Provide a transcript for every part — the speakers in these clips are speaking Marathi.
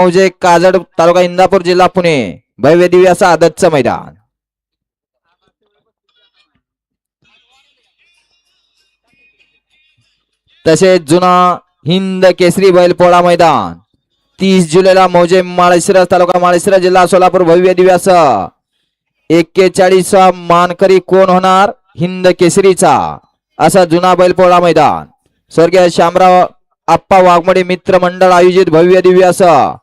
मौजे काजड तालुका इंदापूर जिल्हा पुणे भव्य दिव्य असं आदतचं मैदान. तसेच जुना हिंद केसरी बैलपोळा मैदान 30 जुलैला मौजे माळशिरस तालुका माळशिरस जिल्हा सोलापूर भव्य दिव्य असं 41 मानकरी कोण होणार हिंद केसरीचा असा जुना बैलपोळा मैदान. स्वर्गीय शामराव आप्पा वाघमोडे मित्र मंडळ आयोजित भव्य दिव्य असं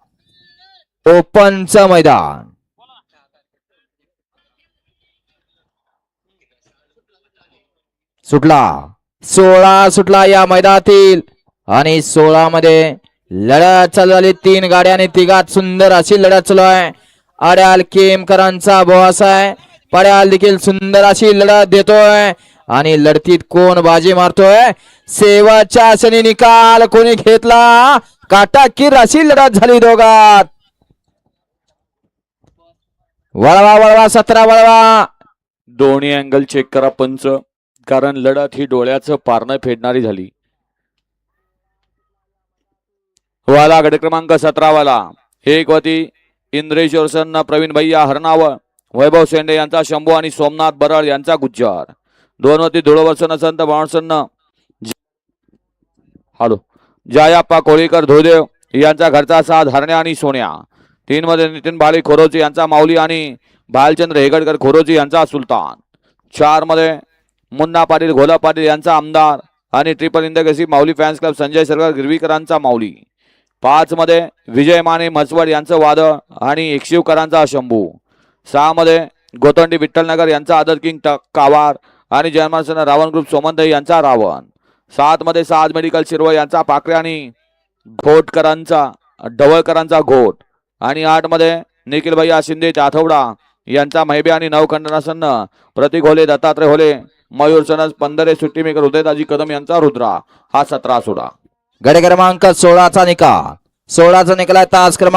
ओपनचं मैदान. सुटला 16 सुटला या मैदानातील आणि 16 मध्ये लढत चालू झाली. 3 गाड्या आणि तिघात सुंदर अशी लढत चालू आहे. अड्याल केमकरांचा बॉस आहे. पड्याल देखील सुंदर अशी लढत देतोय आणि लढतीत कोण बाजी मारतोय शेवटच्या क्षणी निकाल कोणी घेतला काटाकीर अशी लढत झाली दोघात. वळवा वळवा 17 वळवा. दोन्ही अँगल चेक करा पंच, कारण लढत ही डोळ्याचं पारणं फेडणारी झाली. वाला गट क्रमांक 17 वाला एक वती इंद्रेश्वर सन्न प्रवीण भैया हरनाव वैभव शेंडे यांचा शंभू आणि सोमनाथ बरळ यांचा गुज्जर. 2 वती धुळवसन संत बाणसन्न हॅलो जायाप्पा कोळीकर धोदेव यांचा घरचा साथ हरण्या आणि सोन्या. 3 मध्ये नितीन बाळी खोरोची यांचा माऊली आणि भालचंद्र हेगडकर खोरोची यांचा सुलतान. 4 मध्ये मुन्ना पाटील घोला पाटील यांचा आमदार आणि ट्रिपल इंदकेसी माऊली फॅन्स क्लब संजय सरकार गिरवीकरांचा माऊली. 5 मध्ये विजय माने मसवड यांचं वादळ आणि एकशिवकरांचा शंभू. 6 मध्ये गोतंडी विठ्ठलनगर यांचा आदर किंग कावार आणि जयमानसन रावण ग्रुप सोमंतई यांचा रावण. 7 मध्ये साज मेडिकल शिरवळ यांचा पाकरे आणि घोटकरांचा ढवळकरांचा घोट. आणि 8 मध्ये निखिल भैया शिंदे आठवडा यांचा महिबे आणि नवखंडनासन्न प्रतीक होले दत्तात्रय होले मयूर सनस 15 सुट्टी मेकर उदयदाजी कदम यांचा रुद्रा. हा 17 सोडा. गड क्रमांक 16चा निकाल. 16चा निकाल तास क्रमांक